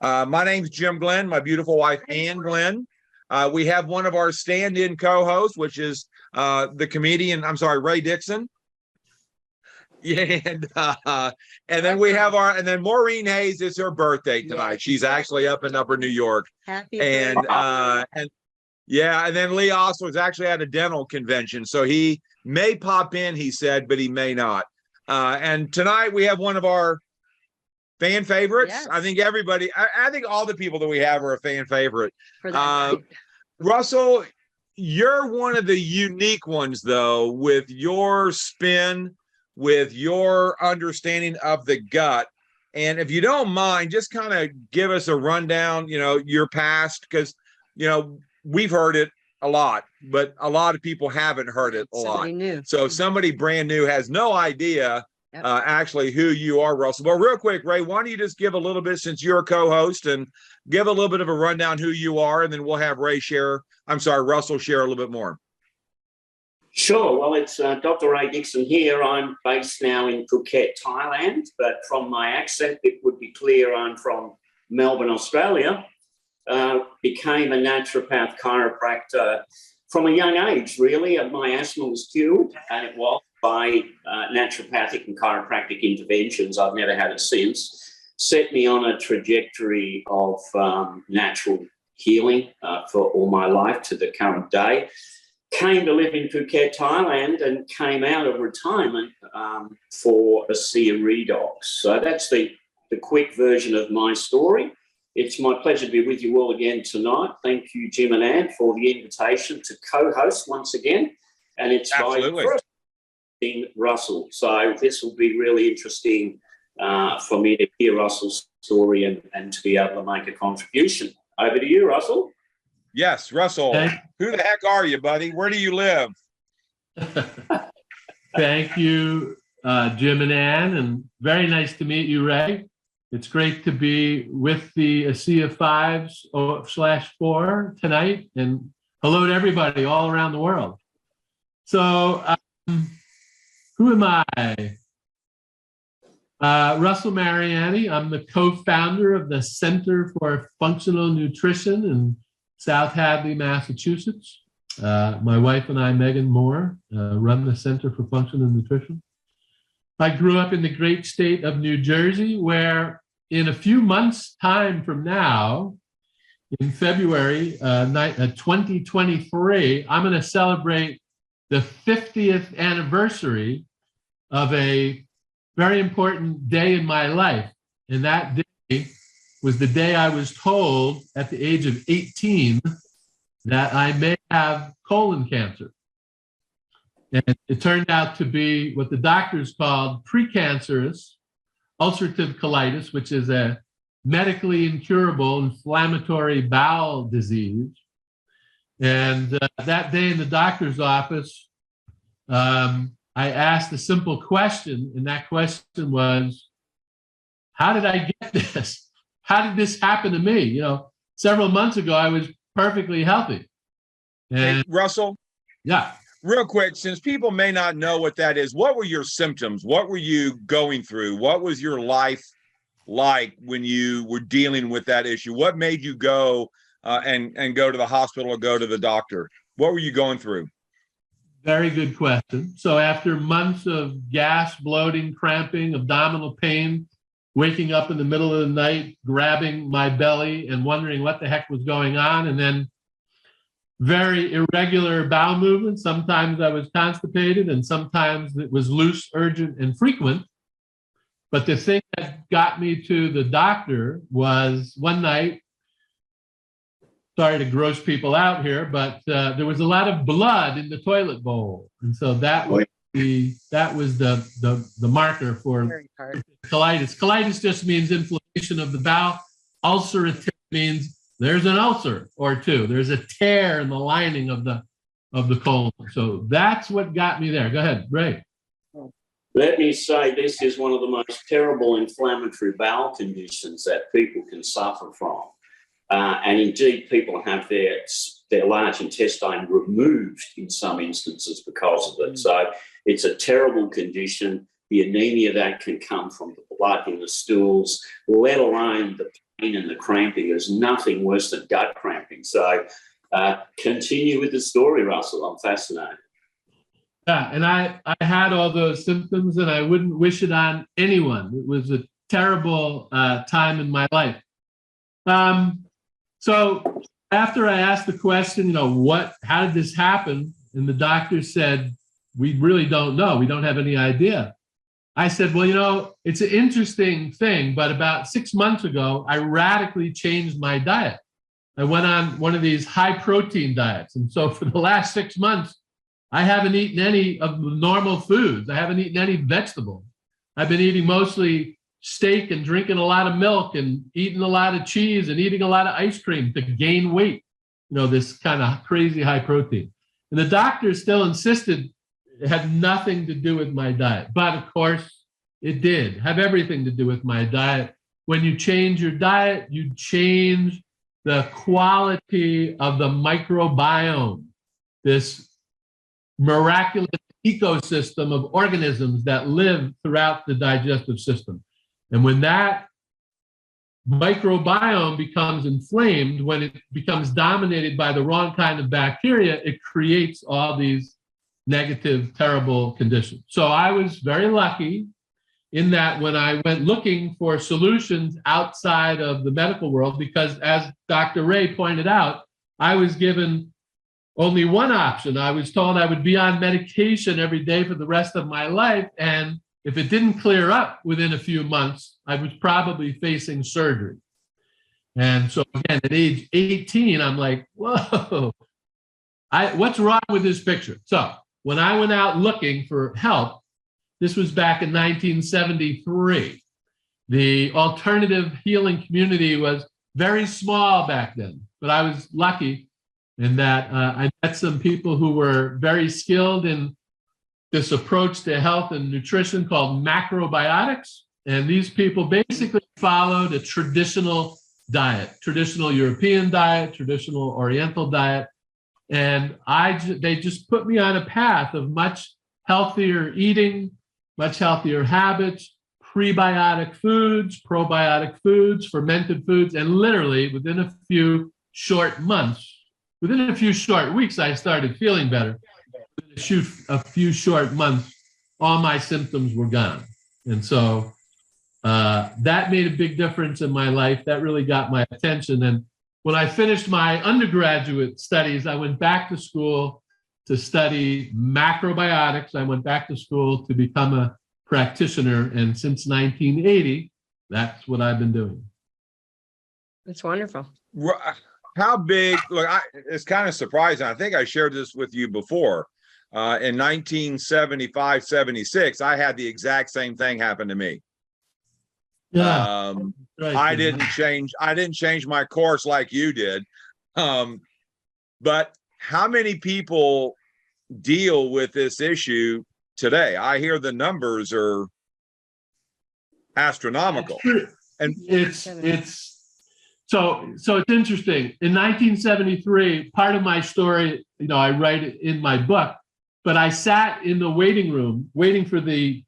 My name's Jim Glenn, my beautiful wife, Ann Glenn. We have one of our stand-in co-hosts, which is the comedian, Ray Dixon. Yeah, and then we have and then Maureen Hayes. It's her birthday tonight. She's actually up in Upper New York. Happy birthday. And then Lee also is actually at a dental convention, so he may pop in, he said, but he may not. And tonight we have one of our fan favorites. Yes. I think everybody, I think all the people that we have are a fan favorite. For that night. Russell, you're one of the unique ones, though, with your spin, with your understanding of the gut. And if you don't mind, just kind of give us a rundown, your past, because, we've heard it a lot, but a lot of people haven't heard it a lot. New. So somebody brand new has no idea actually who you are, Russell. But real quick, Ray, why don't you just give a little bit, since you're a co-host, and give a little bit of a rundown who you are, and then we'll have Russell share a little bit more. Sure. Well, it's Dr. Ray Dixon here. I'm based now in Phuket, Thailand, but from my accent, it would be clear I'm from Melbourne, Australia. Became a naturopath chiropractor from a young age, really. My asthma was cured, and it was by naturopathic and chiropractic interventions. I've never had it since. Set me on a trajectory of natural healing for all my life to the current day. Came to live in Phuket, Thailand, and came out of retirement for Asea Redox. So that's the quick version of my story. It's my pleasure to be with you all again tonight. Thank you, Jim and Ann, for the invitation to co-host once again. And it's my first in Russell. So this will be really interesting for me to hear Russell's story and to be able to make a contribution. Over to you, Russell. Yes, Russell. Who the heck are you, buddy? Where do you live? Thank you, Jim and Ann, and very nice to meet you, Ray. It's great to be with the Asea 5/4 tonight, and hello to everybody all around the world. So, who am I? Russell Mariani. I'm the co-founder of the Center for Functional Nutrition in South Hadley, Massachusetts. My wife and I, Megan Moore, run the Center for Functional Nutrition. I grew up in the great state of New Jersey, where in a few months' time from now, in February 2023, I'm going to celebrate the 50th anniversary of a very important day in my life. And that day was the day I was told at the age of 18 that I may have colon cancer. And it turned out to be what the doctors called precancerous ulcerative colitis, which is a medically incurable inflammatory bowel disease. And that day in the doctor's office, I asked a simple question, and that question was, how did I get this? How did this happen to me? Several months ago, I was perfectly healthy. And hey, Russell? Yeah. Real quick, since people may not know what that is, what were your symptoms? What were you going through? What was your life like when you were dealing with that issue? What made you go and go to the hospital or go to the doctor? What were you going through? Very good question. So after months of gas, bloating, cramping, abdominal pain, waking up in the middle of the night, grabbing my belly and wondering what the heck was going on, and then very irregular bowel movements. Sometimes I was constipated and sometimes it was loose, urgent, and frequent. But the thing that got me to the doctor was one night, sorry to gross people out here, but there was a lot of blood in the toilet bowl. And so that was the marker for colitis. Colitis just means inflammation of the bowel. Ulcerative means there's an ulcer or two. There's a tear in the lining of the colon. So that's what got me there. Go ahead, Ray. Let me say this is one of the most terrible inflammatory bowel conditions that people can suffer from. And indeed, people have their large intestine removed in some instances because of it. So it's a terrible condition. The anemia that can come from the blood in the stools, let alone the pain and the cramping. There's nothing worse than gut cramping. So continue with the story, Russell. I'm fascinated. Yeah, and I had all those symptoms, and I wouldn't wish it on anyone. It was a terrible time in my life. So after I asked the question, how did this happen? And the doctor said, we really don't know. We don't have any idea. I said, well, it's an interesting thing, but about 6 months ago, I radically changed my diet. I went on one of these high protein diets. And so for the last 6 months, I haven't eaten any of the normal foods. I haven't eaten any vegetables. I've been eating mostly steak and drinking a lot of milk and eating a lot of cheese and eating a lot of ice cream to gain weight, this kind of crazy high protein. And the doctor still insisted it had nothing to do with my diet. But of course, it did have everything to do with my diet. When you change your diet, you change the quality of the microbiome, this miraculous ecosystem of organisms that live throughout the digestive system. And when that microbiome becomes inflamed, when it becomes dominated by the wrong kind of bacteria, it creates all these negative, terrible conditions. So I was very lucky in that when I went looking for solutions outside of the medical world, because as Dr. Ray pointed out, I was given only one option. I was told I would be on medication every day for the rest of my life. And if it didn't clear up within a few months, I was probably facing surgery. And so again, at age 18, I'm like, whoa, what's wrong with this picture? So when I went out looking for help, this was back in 1973. The alternative healing community was very small back then, but I was lucky in that I met some people who were very skilled in this approach to health and nutrition called macrobiotics. And these people basically followed a traditional diet, traditional European diet, traditional Oriental diet. And they just put me on a path of much healthier eating, much healthier habits, prebiotic foods, probiotic foods, fermented foods, and literally within a few short weeks, I started feeling better. Within a few short months, all my symptoms were gone. And so that made a big difference in my life. That really got my attention. And when I finished my undergraduate studies, I went back to school to study macrobiotics. I went back to school to become a practitioner. And since 1980, that's what I've been doing. That's wonderful. How big? Look, it's kind of surprising. I think I shared this with you before. In 1975, 76, I had the exact same thing happen to me. Yeah. Right. I didn't change my course like you did. But how many people deal with this issue today? I hear the numbers are astronomical. And it's so it's interesting. In 1973, part of my story, I write it in my book, but I sat in the waiting room waiting for the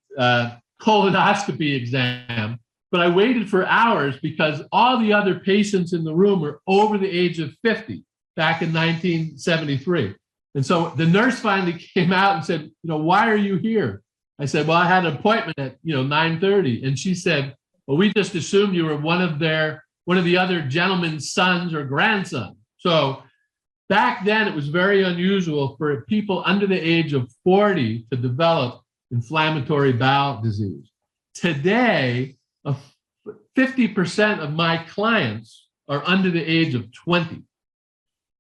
colonoscopy exam. But I waited for hours because all the other patients in the room were over the age of 50 back in 1973. And so the nurse finally came out and said, why are you here? I said, well, I had an appointment at 9:30. And she said, well, we just assumed you were one of the other gentleman's sons or grandsons. So back then it was very unusual for people under the age of 40 to develop inflammatory bowel disease. Today, 50% of my clients are under the age of 20.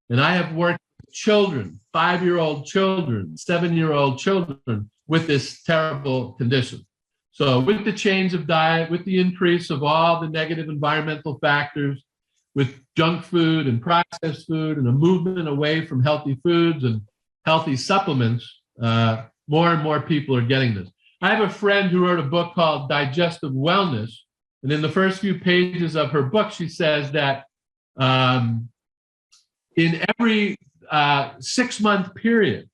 And I have worked with children, 5-year-old children, 7-year-old children with this terrible condition. So with the change of diet, with the increase of all the negative environmental factors, with junk food and processed food and a movement away from healthy foods and healthy supplements, more and more people are getting this. I have a friend who wrote a book called Digestive Wellness. And in the first few pages of her book, she says that in every 6-month period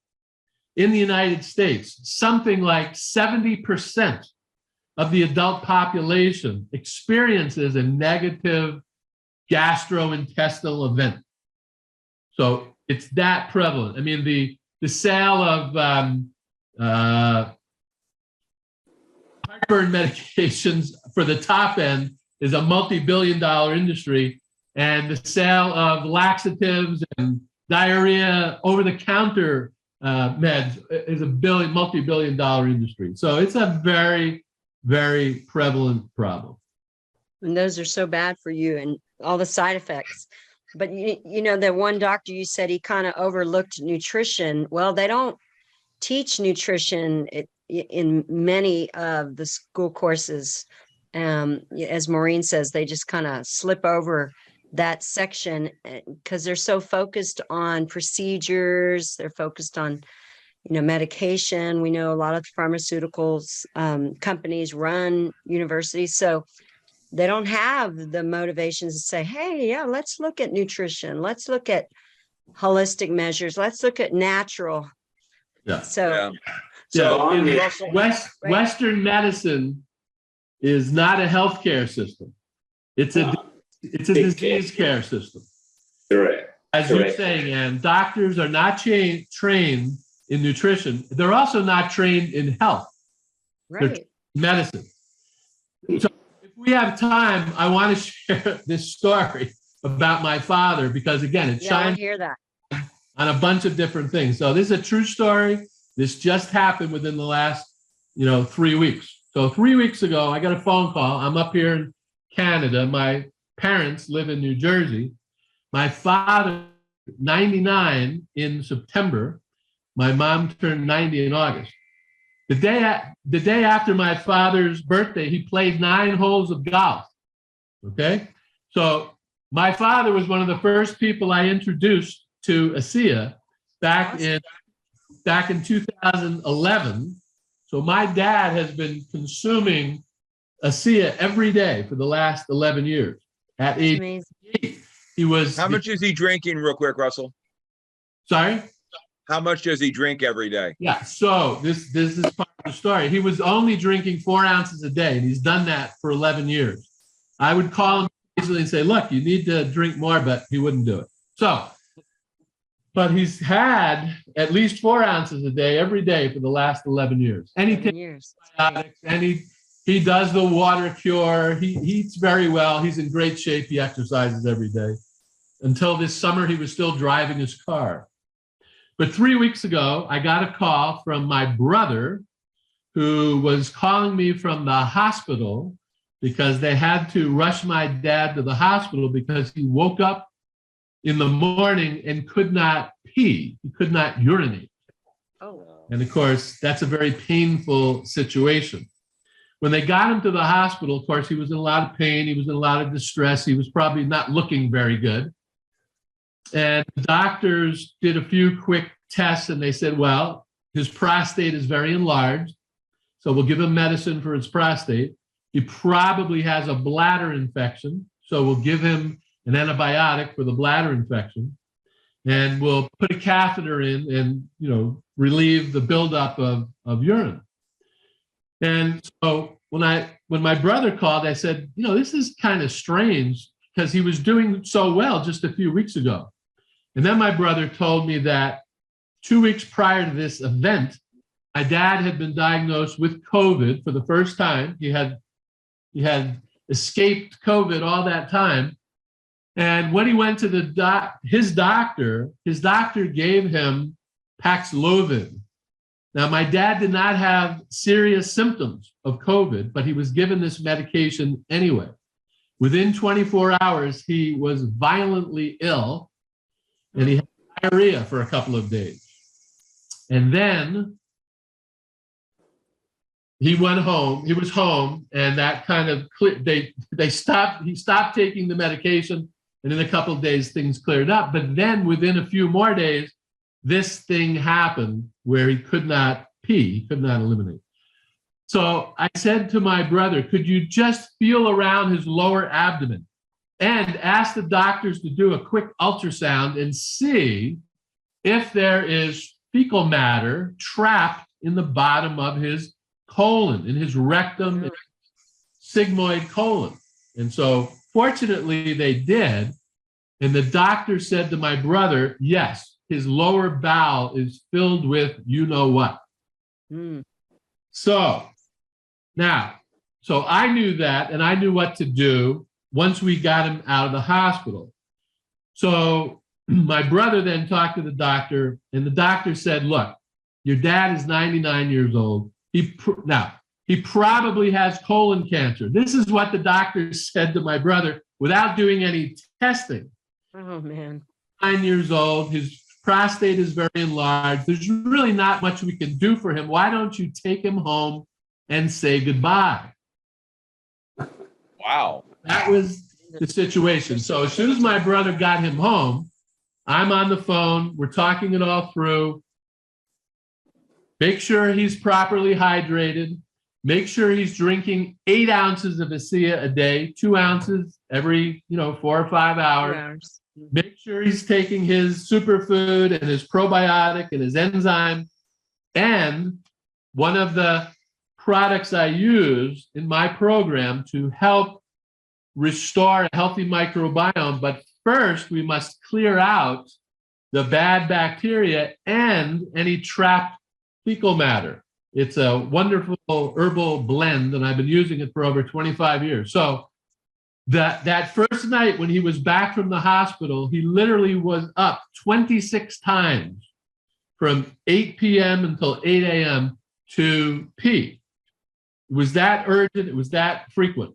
in the United States, something like 70% of the adult population experiences a negative gastrointestinal event. So it's that prevalent. I mean, the sale of heartburn medications for the top end is a multi-billion-dollar industry, and the sale of laxatives and diarrhea over-the-counter meds is a multi-billion-dollar industry. So it's a very, very prevalent problem. And those are so bad for you and all the side effects. But you know, the one doctor you said he kind of overlooked nutrition. Well, they don't teach nutrition in many of the school courses. As Maureen says, they just kind of slip over that section because they're so focused on procedures. They're focused on, you know, medication. We know a lot of pharmaceuticals companies run universities, so they don't have the motivations to say, hey, yeah, let's look at nutrition. Let's look at holistic measures. Let's look at natural. Yeah. So, Western medicine is not a healthcare system. It's a disease care system. Correct. As you're saying, and doctors are not trained in nutrition. They're also not trained in health. right. Medicine. So if we have time, I want to share this story about my father because, again, it Yeah, I shines hear that. on a bunch of different things. So this is a true story. This just happened within the last, 3 weeks. So 3 weeks ago, I got a phone call. I'm up here in Canada. My parents live in New Jersey. My father, 99 in September. My mom turned 90 in August. The day after my father's birthday, he played 9 holes of golf. Okay? So my father was one of the first people I introduced to Asea back in 2011. So my dad has been consuming Asea every day for the last 11 years. At age 8, he was. How much is he drinking, real quick, Russell? Sorry? How much does he drink every day? Yeah, so this is part of the story. He was only drinking 4 ounces a day, and he's done that for 11 years. I would call him occasionally and say, look, you need to drink more, but he wouldn't do it. So, but he's had at least 4 ounces a day every day for the last 11 years. And he takes antibiotics, and he does the water cure. He eats very well. He's in great shape. He exercises every day. Until this summer, he was still driving his car. But 3 weeks ago, I got a call from my brother who was calling me from the hospital because they had to rush my dad to the hospital because he woke up in the morning and could not pee. He could not urinate. Oh. And of course, that's a very painful situation. When they got him to the hospital, of course, he was in a lot of pain. He was in a lot of distress. He was probably not looking very good. And the doctors did a few quick tests and they said, well, his prostate is very enlarged. So we'll give him medicine for his prostate. He probably has a bladder infection. So we'll give him an antibiotic for the bladder infection. And we'll put a catheter in and, relieve the buildup of urine. And so when my brother called, I said, this is kind of strange because he was doing so well just a few weeks ago. And then my brother told me that 2 weeks prior to this event, my dad had been diagnosed with COVID for the first time. He had escaped COVID all that time. And when he went to his doctor gave him Paxlovid. Now, my dad did not have serious symptoms of COVID, but he was given this medication anyway. Within 24 hours, he was violently ill, and he had diarrhea for a couple of days. And then he went home. He was home, and that kind of he stopped taking the medication, and in a couple of days, things cleared up. But then within a few more days, this thing happened where he could not pee, he could not eliminate. So I said to my brother, could you just feel around his lower abdomen and ask the doctors to do a quick ultrasound and see if there is fecal matter trapped in the bottom of his colon, in his rectum, sigmoid colon. And so fortunately, they did. And the doctor said to my brother, yes, his lower bowel is filled with you know what. Mm. So I knew that, and I knew what to do once we got him out of the hospital. So my brother then talked to the doctor, and the doctor said, look, your dad is 99 years old. He probably has colon cancer. This is what the doctor said to my brother without doing any testing. Oh, man. 9 years old. His prostate is very enlarged. There's really not much we can do for him. Why don't you take him home and say goodbye? Wow. That was the situation. So as soon as my brother got him home, I'm on the phone. We're talking it all through. Make sure he's properly hydrated. Make sure he's drinking 8 ounces of Asea a day, 2 ounces every 4 or 5 hours. Make sure he's taking his superfood and his probiotic and his enzyme. And one of the products I use in my program to help restore a healthy microbiome. But first, we must clear out the bad bacteria and any trapped fecal matter. It's a wonderful herbal blend, and I've been using it for over 25 years. So that first night when he was back from the hospital, he literally was up 26 times from 8 p.m. until 8 a.m. to pee. It was that urgent. It was that frequent.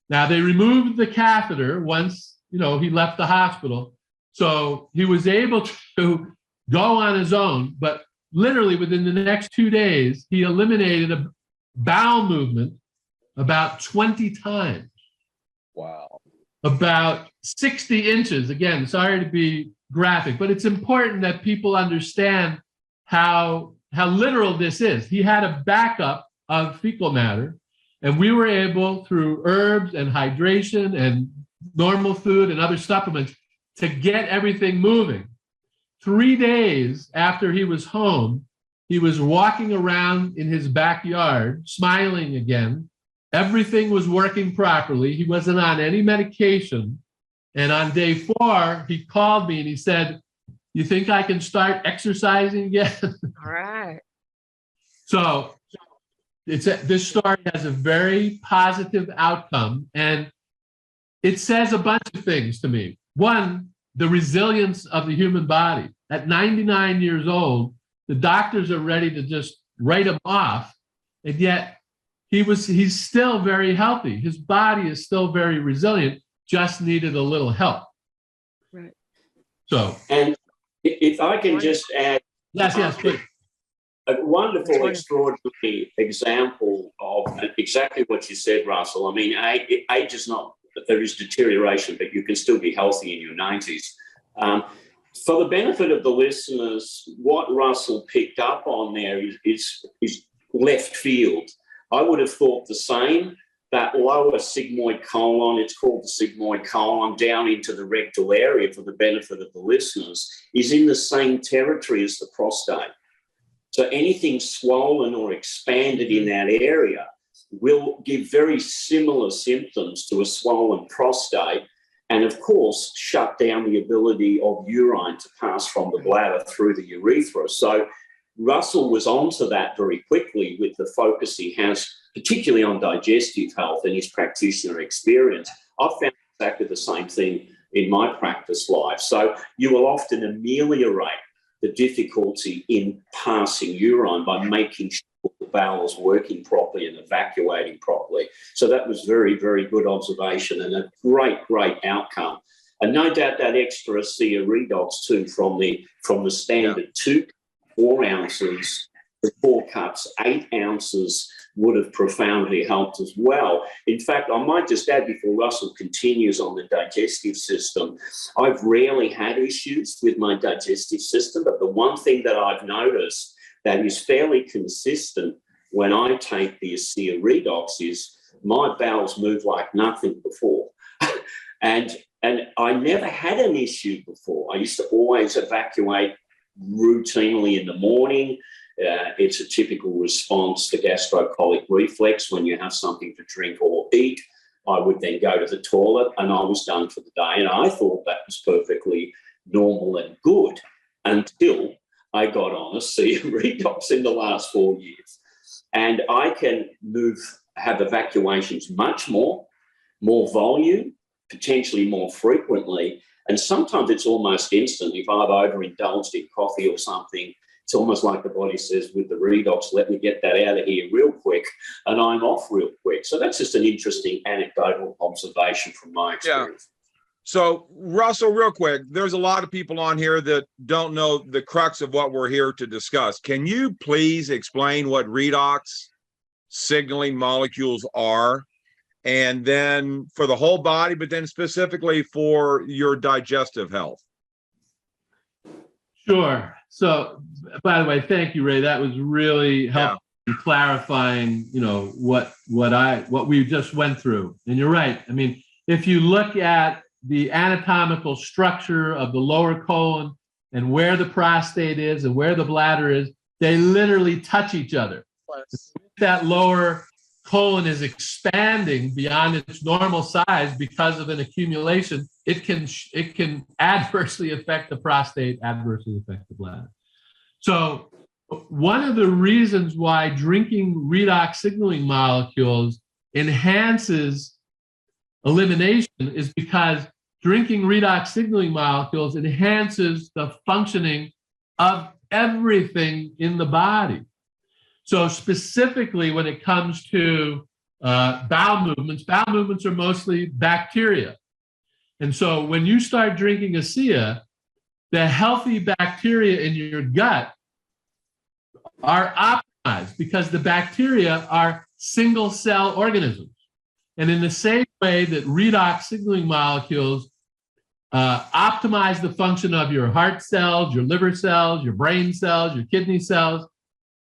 Now, they removed the catheter once, he left the hospital. So he was able to go on his own, but literally within the next 2 days, he eliminated a bowel movement about 20 times. Wow. About 60 inches. Again, sorry to be graphic, but it's important that people understand how literal this is. He had a backup of fecal matter, and we were able, through herbs and hydration and normal food and other supplements, to get everything moving. 3 days after he was home, he was walking around in his backyard, smiling again. Everything was working properly. He wasn't on any medication. And on day 4, he called me and he said, you think I can start exercising again? All right. So this story has a very positive outcome, and it says a bunch of things to me. One, the resilience of the human body. At 99 years old, the doctors are ready to just write him off, and yet he's still very healthy. His body is still very resilient, just needed a little help. Right. So, And if I can just add, yes, please. A wonderful, extraordinary example of exactly what you said, Russell. I mean, age is not, there is deterioration, but you can still be healthy in your 90s. For the benefit of the listeners, what Russell picked up on there is left field. I would have thought the same. That lower sigmoid colon, it's called the sigmoid colon, down into the rectal area, for the benefit of the listeners, is in the same territory as the prostate. So anything swollen or expanded in that area will give very similar symptoms to a swollen prostate, and of course shut down the ability of urine to pass from the bladder through the urethra. So Russell was onto that very quickly with the focus he has, particularly on digestive health and his practitioner experience. I've found exactly the same thing in my practice life. So you will often ameliorate the difficulty in passing urine by making sure the bowel's working properly and evacuating properly. So that was very, very good observation and a great, great outcome. And no doubt that extra Asea Redox too, from the standard 4 ounces to 4 cups, 8 ounces would have profoundly helped as well. In fact, I might just add, before Russell continues on the digestive system, I've rarely had issues with my digestive system, but the one thing that I've noticed that is fairly consistent when I take the Asea Redox is my bowels move like nothing before. and I never had an issue before. I used to always evacuate routinely in the morning. It's a typical response to gastrocolic reflex when you have something to drink or eat. I would then go to the toilet and I was done for the day. And I thought that was perfectly normal and good until I got on Asea Redox in the last 4 years. And I can have evacuations much more volume, potentially more frequently. And sometimes it's almost instant. If I've overindulged in coffee or something, it's almost like the body says with the Redox, let me get that out of here real quick, and I'm off real quick. So that's just an interesting anecdotal observation from my experience. Yeah. So, Russell, real quick, there's a lot of people on here that don't know the crux of what we're here to discuss. Can you please explain what redox signaling molecules are? And then for the whole body, but then specifically for your digestive health. Sure. So, by the way, thank you, Ray. That was really helpful in clarifying, what we just went through. And you're right. I mean, if you look at the anatomical structure of the lower colon and where the prostate is and where the bladder is, they literally touch each other. If that lower colon is expanding beyond its normal size because of an accumulation, it can adversely affect the prostate, adversely affect the bladder. So one of the reasons why drinking redox signaling molecules enhances elimination is because drinking redox signaling molecules enhances the functioning of everything in the body. So specifically when it comes to bowel movements are mostly bacteria. And so when you start drinking Asea, the healthy bacteria in your gut are optimized because the bacteria are single cell organisms. And in the same way that redox signaling molecules optimize the function of your heart cells, your liver cells, your brain cells, your kidney cells,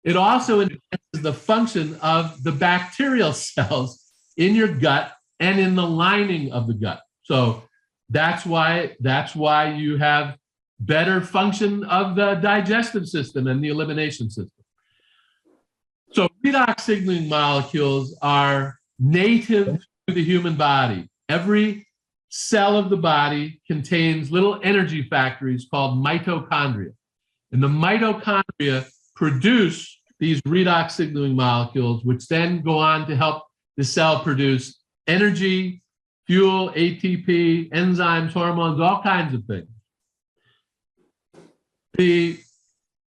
it also enhances the function of the bacterial cells in your gut and in the lining of the gut. So that's why you have better function of the digestive system and the elimination system. So redox signaling molecules are native to the human body. Every cell of the body contains little energy factories called mitochondria. And the mitochondria produce these redox signaling molecules, which then go on to help the cell produce energy, fuel, ATP, enzymes, hormones, all kinds of things.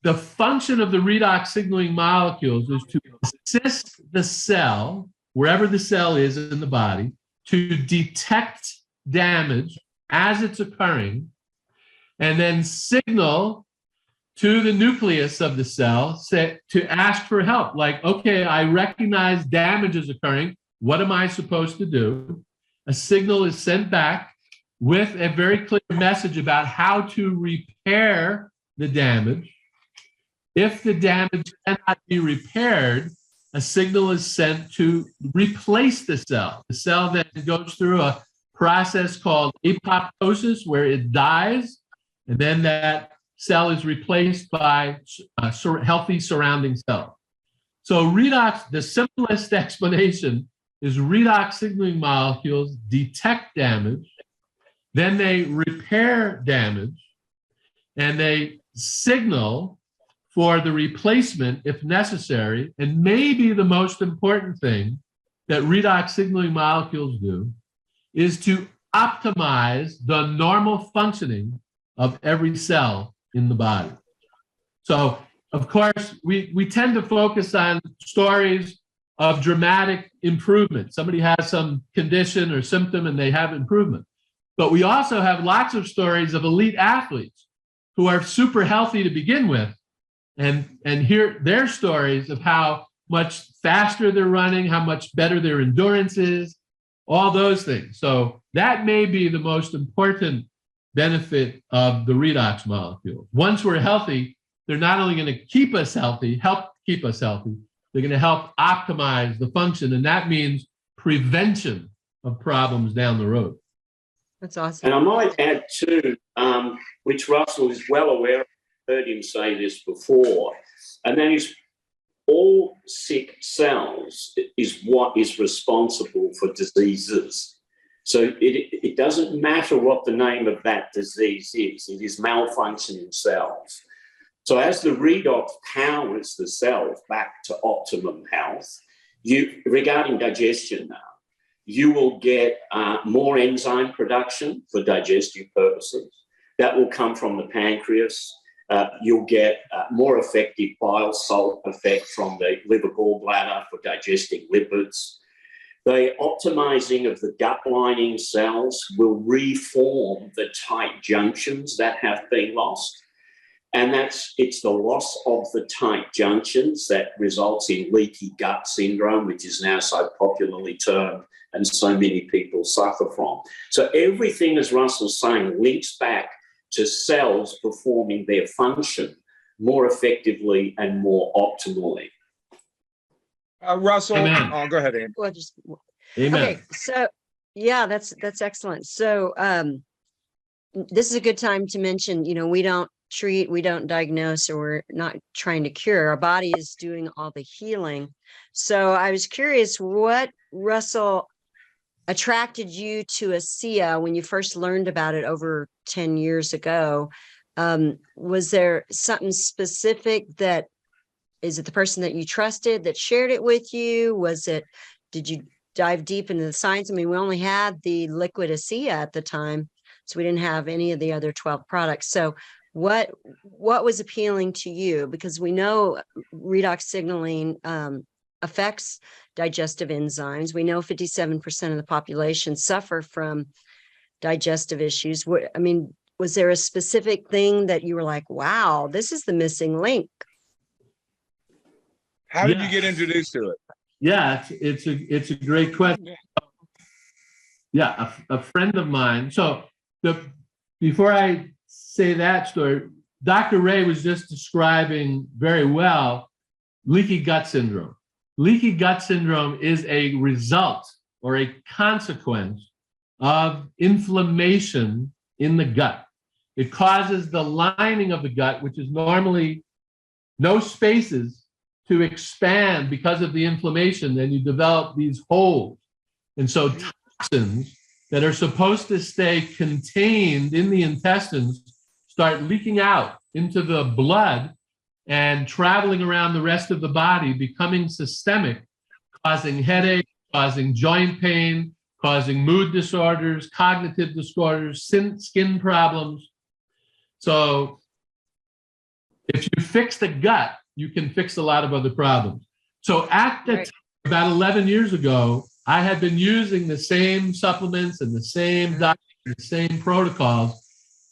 The function of the redox signaling molecules is to assist the cell, wherever the cell is in the body, to detect damage as it's occurring, and then signal to the nucleus of the cell to ask for help. Like, okay, I recognize damage is occurring. What am I supposed to do? A signal is sent back with a very clear message about how to repair the damage. If the damage cannot be repaired, a signal is sent to replace the cell. The cell then goes through a process called apoptosis, where it dies, and then that cell is replaced by a healthy surrounding cell. So redox, the simplest explanation is redox signaling molecules detect damage, then they repair damage, and they signal for the replacement if necessary. And maybe the most important thing that redox signaling molecules do is to optimize the normal functioning of every cell in the body. So, of course, we tend to focus on stories of dramatic improvement. Somebody has some condition or symptom and they have improvement. But we also have lots of stories of elite athletes who are super healthy to begin with, and hear their stories of how much faster they're running, how much better their endurance is, all those things. So that may be the most important benefit of the redox molecule. Once we're healthy, they're not only going to keep us healthy, help keep us healthy, they're going to help optimize the function, and that means prevention of problems down the road. That's awesome. And I might add too, which Russell is well aware of, heard him say this before, and that is all sick cells is what is responsible for diseases. So it doesn't matter what the name of that disease is, it is malfunctioning cells. So as the redox powers the cells back to optimum health, regarding digestion now, you will get more enzyme production for digestive purposes. That will come from the pancreas. You'll get more effective bile salt effect from the liver gallbladder for digesting lipids. The optimizing of the gut lining cells will reform the tight junctions that have been lost. And it's the loss of the tight junctions that results in leaky gut syndrome, which is now so popularly termed and so many people suffer from. So everything, as Russell's saying, links back to cells performing their function more effectively and more optimally. Russell, Amen. Go ahead, Andy. Well, Amen. okay. So yeah, that's excellent. So this is a good time to mention, we don't treat, we don't diagnose, or we're not trying to cure. Our body is doing all the healing. So I was curious, what, Russell, attracted you to Asea when you first learned about it over 10 years ago? Was there something specific is it the person that you trusted that shared it with you? Did you dive deep into the science? I mean, we only had the liquid Asea at the time, so we didn't have any of the other 12 products. So what was appealing to you? Because we know redox signaling affects digestive enzymes. We know 57% of the population suffer from digestive issues. Was there a specific thing that you were like, wow, this is the missing link? How did you get introduced to it? Yeah, it's a great question. Yeah, a friend of mine. So before I say that story, Dr. Ray was just describing very well leaky gut syndrome. Leaky gut syndrome is a result or a consequence of inflammation in the gut. It causes the lining of the gut, which is normally no spaces, to expand because of the inflammation. Then you develop these holes. And so toxins that are supposed to stay contained in the intestines start leaking out into the blood and traveling around the rest of the body, becoming systemic, causing headache, causing joint pain, causing mood disorders, cognitive disorders, skin problems. So if you fix the gut, you can fix a lot of other problems. So at the time, about 11 years ago, I had been using the same supplements and the same diet, the same protocols,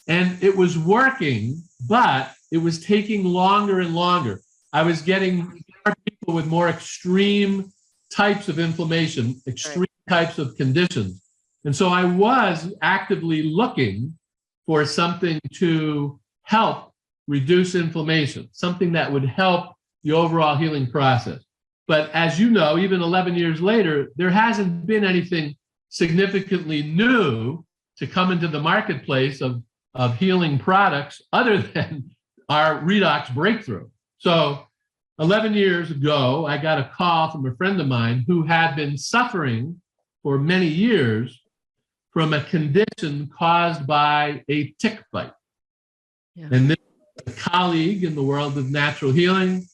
and it was working, but it was taking longer and longer. I was getting more people with more extreme types of inflammation, extreme types of conditions. And so I was actively looking for something to help reduce inflammation, something that would help the overall healing process. But as you know, even 11 years later, there hasn't been anything significantly new to come into the marketplace of healing products other than our redox breakthrough. So 11 years ago, I got a call from a friend of mine who had been suffering for many years from a condition caused by a tick bite. Yeah. And this is a colleague in the world of natural healing.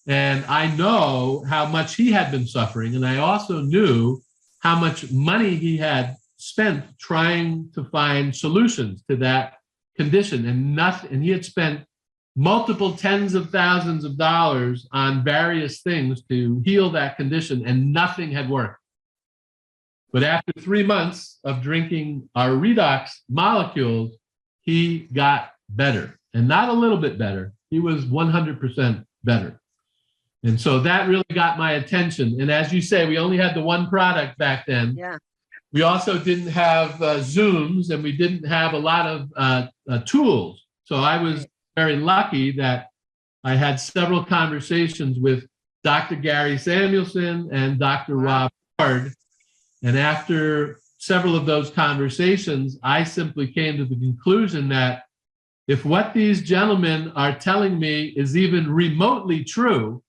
And I know how much he had been suffering. And I also knew how much money he had spent trying to find solutions to that condition. And he had spent multiple tens of thousands of dollars on various things to heal that condition, and nothing had worked. But after 3 months of drinking our redox molecules, he got better, and not a little bit better. He was 100% better. And so that really got my attention. And as you say, we only had the one product back then. Yeah. We also didn't have Zooms, and we didn't have a lot of tools. So I was very lucky that I had several conversations with Dr. Gary Samuelson and Dr. Rob Ward. And after several of those conversations, I simply came to the conclusion that if what these gentlemen are telling me is even remotely true,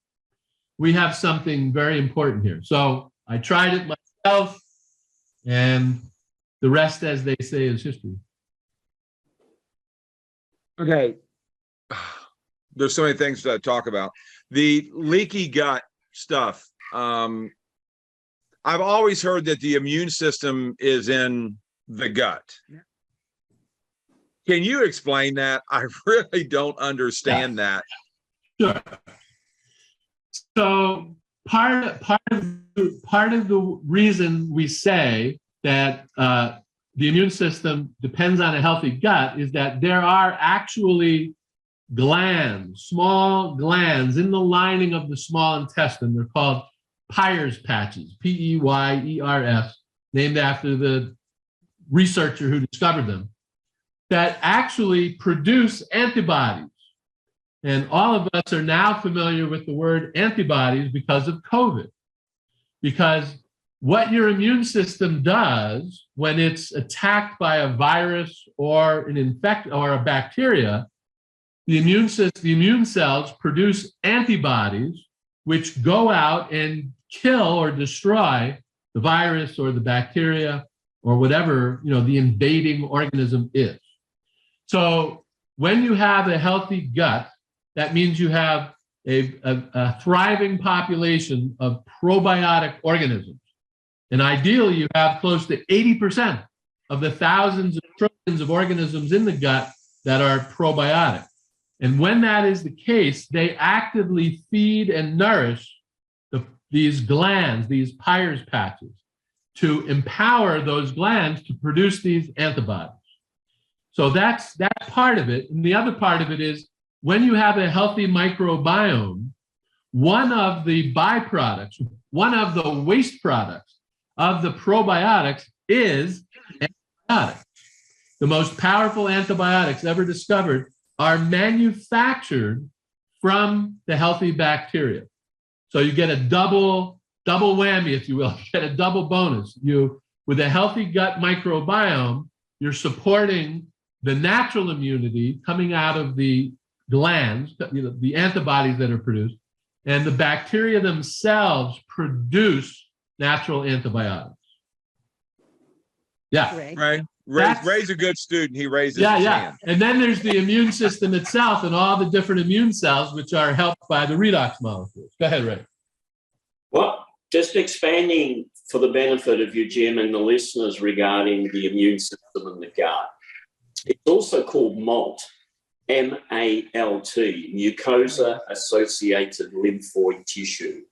we have something very important here. So I tried it myself, and the rest, as they say, is history. Okay. There's so many things to talk about. The leaky gut stuff. I've always heard that the immune system is in the gut. Can you explain that? I really don't understand that. Sure. So part of the reason we say that the immune system depends on a healthy gut is that there are actually glands, small glands in the lining of the small intestine. They're called Peyer's patches, P-E-Y-E-R-S, named after the researcher who discovered them, that actually produce antibodies. And all of us are now familiar with the word antibodies because of COVID. Because what your immune system does when it's attacked by a virus or a bacteria, the immune cells produce antibodies which go out and kill or destroy the virus or the bacteria or whatever, the invading organism is. So when you have a healthy gut, that means you have a thriving population of probiotic organisms. And ideally, you have close to 80% of the thousands of trillions of organisms in the gut that are probiotic. And when that is the case, they actively feed and nourish these glands, these Peyer's patches, to empower those glands to produce these antibodies. So that's part of it. And the other part of it is when you have a healthy microbiome, one of the byproducts, one of the waste products of the probiotics is antibiotics. The most powerful antibiotics ever discovered are manufactured from the healthy bacteria. So you get a double whammy, if you will. You get a double bonus. With a healthy gut microbiome, you're supporting the natural immunity coming out of the glands, the antibodies that are produced, and the bacteria themselves produce natural antibiotics. Yeah. Right. Ray's a good student. He raises his hand. And then there's the immune system itself and all the different immune cells, which are helped by the redox molecules. Go ahead, Ray. Well, just expanding for the benefit of you, Jim, and the listeners regarding the immune system and the gut. It's also called MALT, M-A-L-T, mucosa-associated lymphoid tissue.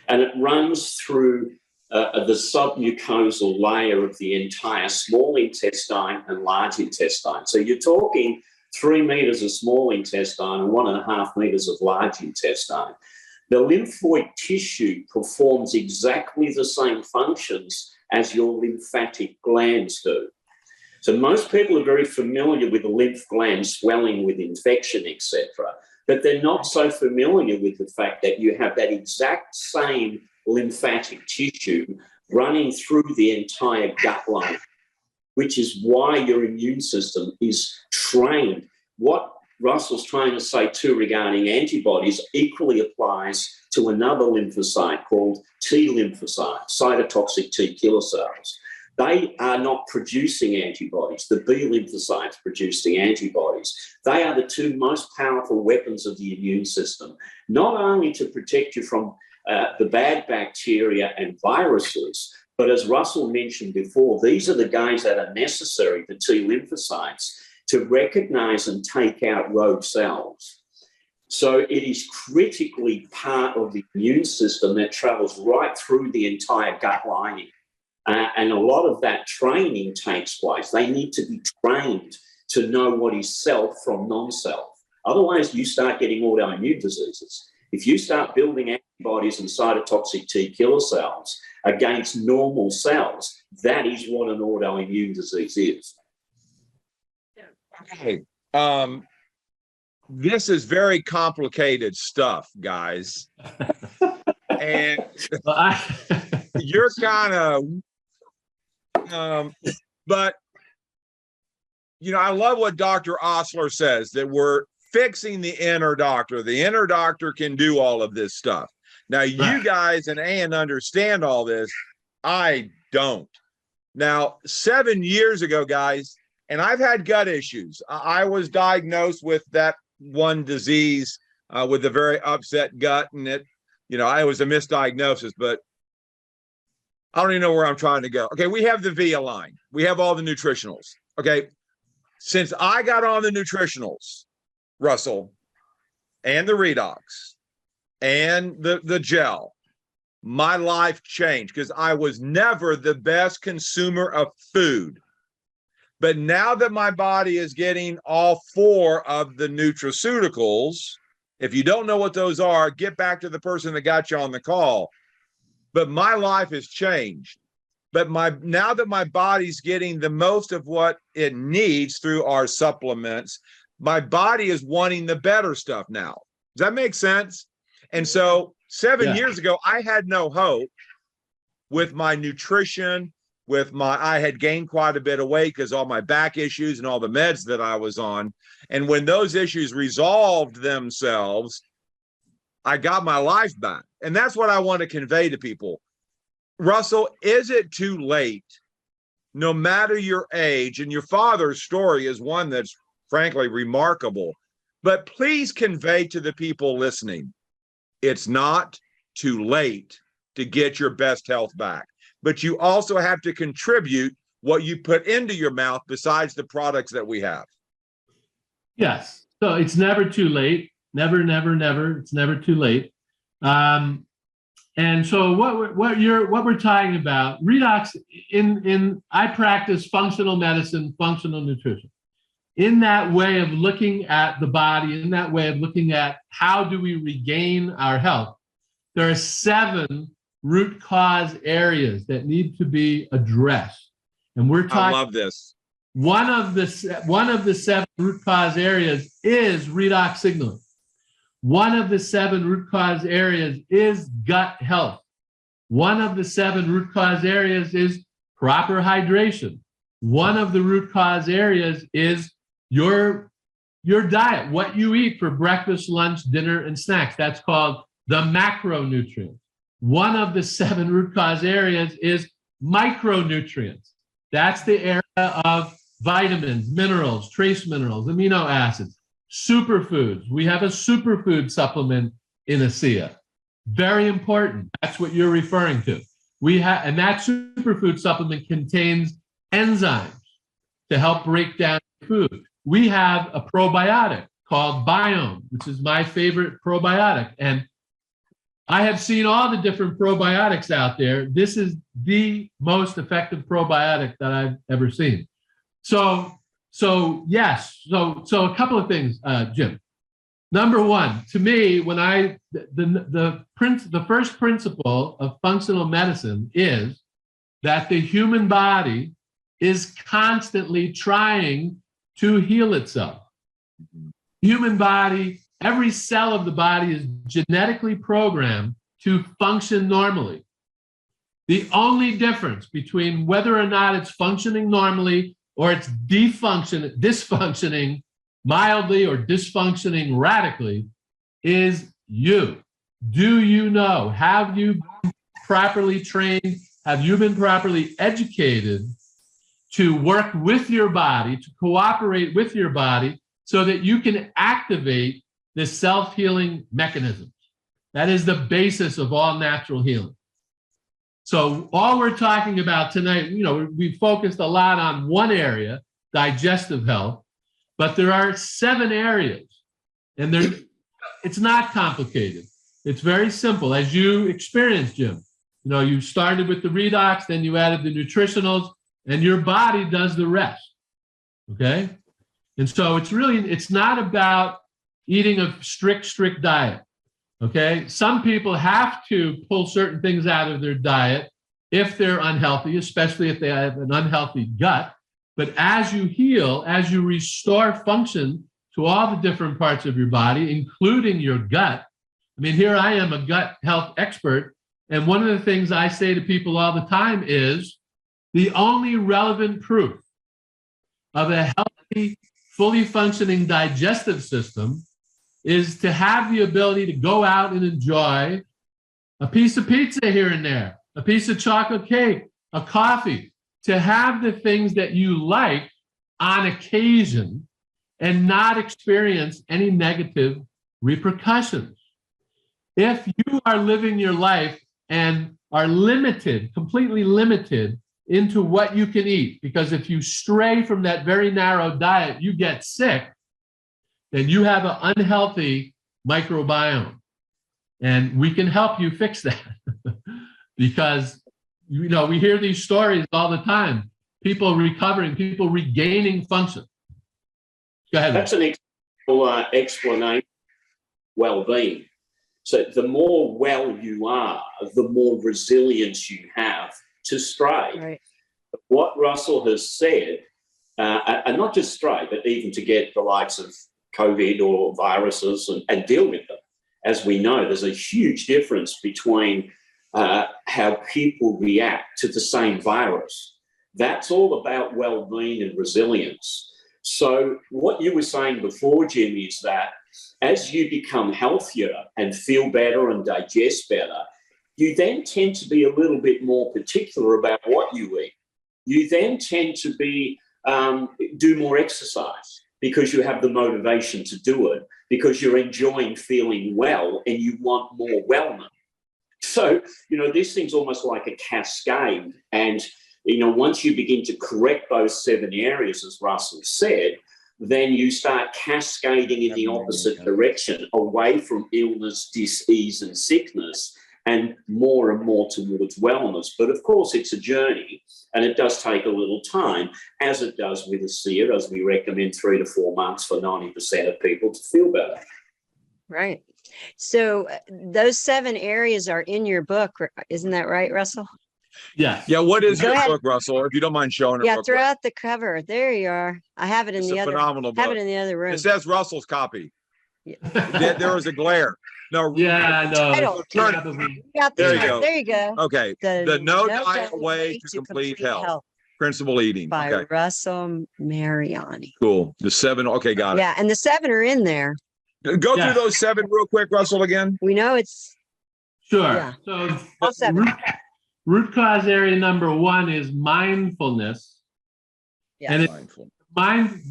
And it runs through the submucosal layer of the entire small intestine and large intestine. So you're talking 3 meters of small intestine and 1.5 meters of large intestine. The lymphoid tissue performs exactly the same functions as your lymphatic glands do. So most people are very familiar with the lymph glands swelling with infection, etc., but they're not so familiar with the fact that you have that exact same lymphatic tissue running through the entire gut line, which is why your immune system is trained. What Russell's trying to say too regarding antibodies equally applies to another lymphocyte called T lymphocyte, cytotoxic T killer cells. They are not producing antibodies. The B lymphocytes produce the antibodies. They are the two most powerful weapons of the immune system, not only to protect you from the bad bacteria and viruses, but as Russell mentioned before, these are the guys that are necessary, the T lymphocytes, to recognize and take out rogue cells. So it is critically part of the immune system that travels right through the entire gut lining. And a lot of that training takes place. They need to be trained to know what is self from non-self. Otherwise, you start getting autoimmune diseases. If you start building antibodies and cytotoxic T killer cells against normal cells, that is what an autoimmune disease is. Okay. This is very complicated stuff, guys. And you're kind of, but, I love what Dr. Osler says, that we're fixing the inner doctor. The inner doctor can do all of this stuff. Now, you guys and Ann understand all this. I don't. Now, 7 years ago, guys, and I've had gut issues. I was diagnosed with that one disease with a very upset gut, and it was a misdiagnosis, but I don't even know where I'm trying to go. Okay, we have the VIA line. We have all the nutritionals. Okay, since I got on the nutritionals, Russell, and the Redox, and the gel, my life changed because I was never the best consumer of food. But now that my body is getting all 4 of the nutraceuticals, if you don't know what those are, get back to the person that got you on the call. But my life has changed. But now that my body's getting the most of what it needs through our supplements, my body is wanting the better stuff now. Does that make sense? And so 7 years ago, I had no hope with my nutrition, I had gained quite a bit of weight because all my back issues and all the meds that I was on. And when those issues resolved themselves, I got my life back. And that's what I want to convey to people. Russell, is it too late, no matter your age? And your father's story is one that's frankly remarkable. But please convey to the people listening, it's not too late to get your best health back. But you also have to contribute what you put into your mouth besides the products that we have. Yes. So it's never too late. Never, never, never. It's never too late. And so what we're talking about, Redox, I practice functional medicine, functional nutrition. In that way of looking at the body, in that way of looking at how do we regain our health, there are 7 root cause areas that need to be addressed. And we're talking. I love this. One of the 7 root cause areas is redox signaling. One of the 7 root cause areas is gut health. One of the 7 root cause areas is proper hydration. One of the root cause areas is your diet, what you eat for breakfast, lunch, dinner, and snacks. That's called the macronutrients. One of the 7 root cause areas is micronutrients. That's the area of vitamins, minerals, trace minerals, amino acids, superfoods. We have a superfood supplement in Asea. Very important. That's what you're referring to. And that superfood supplement contains enzymes to help break down food. We have a probiotic called Biome, which is my favorite probiotic. And I have seen all the different probiotics out there. This is the most effective probiotic that I've ever seen. So yes. So a couple of things, Jim. Number one, to me, when the first principle of functional medicine is that the human body is constantly trying to heal itself. Human body, every cell of the body is genetically programmed to function normally. The only difference between whether or not it's functioning normally or it's dysfunctioning mildly or dysfunctioning radically is you. Do you know? Have you been properly trained? Have you been properly educated to work with your body, to cooperate with your body so that you can activate the self-healing mechanisms? That is the basis of all natural healing. So all we're talking about tonight, we focused a lot on one area, digestive health, but there are 7 areas, and it's not complicated. It's very simple, as you experienced, Jim. You started with the Redox, then you added the nutritionals, and your body does the rest, okay? And so it's not about eating a strict diet, okay? Some people have to pull certain things out of their diet if they're unhealthy, especially if they have an unhealthy gut. But as you heal, as you restore function to all the different parts of your body, including your gut. I mean, here I am, a gut health expert. And one of the things I say to people all the time is the only relevant proof of a healthy, fully functioning digestive system is to have the ability to go out and enjoy a piece of pizza here and there, a piece of chocolate cake, a coffee, to have the things that you like on occasion and not experience any negative repercussions. If you are living your life and are limited, completely limited into what you can eat, because if you stray from that very narrow diet, you get sick, then you have an unhealthy microbiome. And we can help you fix that because, you know, we hear these stories all the time. People recovering, people regaining function. Go ahead. That's an explanation of well-being. So the more well you are, the more resilience you have to stray. Right. What Russell has said, and not just stray, but even to get the likes of COVID or viruses and deal with them. As we know, there's a huge difference between how people react to the same virus. That's all about well-being and resilience. So what you were saying before, Jim, is that as you become healthier and feel better and digest better, you then tend to be a little bit more particular about what you eat. You then tend to be do more exercise because you have the motivation to do it, because you're enjoying feeling well and you want more wellness. So, you know, this thing's almost like a cascade. And, you know, once you begin to correct those 7 areas, as Russell said, then you start cascading in the opposite direction, away from illness, disease, and sickness, and more towards wellness. But of course, it's a journey, and it does take a little time, as it does with Asea, as we recommend 3 to 4 months for 90% of people to feel better. Right. So those 7 areas are in your book. Isn't that right, Russell? Yeah. Yeah. What is Go your ahead. book, Russell? If you don't mind showing it. Yeah, real throw quick. out the cover. There you are. I have it in It's the a other. phenomenal Have book. it in the other room. It says Russell's copy. Yeah. There was a glare. No. Yeah, I know. Title. Turn- Probably. You got the There you title. go. There you go. Okay. The No Diet Way to Complete Health. Principal Eating. By Okay. Russell Mariani. Cool. The 7. Okay. Got it. Yeah, and the 7 are in there. Go Yeah. through those 7 real quick, Russell, again. We know it's Sure. Yeah. So all 7. root cause area number 1 is mindfulness. Yeah. And it's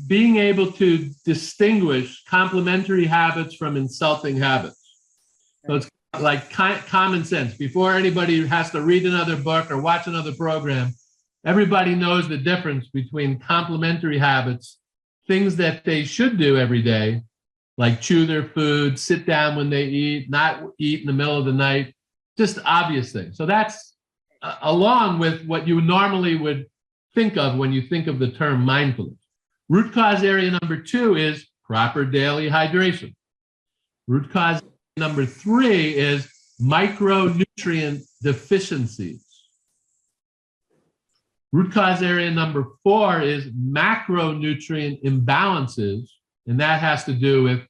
being able to distinguish complementary habits from insulting habits. So it's like common sense. Before anybody has to read another book or watch another program, everybody knows the difference between complementary habits, things that they should do every day, like chew their food, sit down when they eat, not eat in the middle of the night, just obvious things. So that's along with what you normally would think of when you think of the term mindfulness. Root cause area number 2 is proper daily hydration. Root cause number 3 is micronutrient deficiencies. Root cause area number 4 is macronutrient imbalances, and that has to do with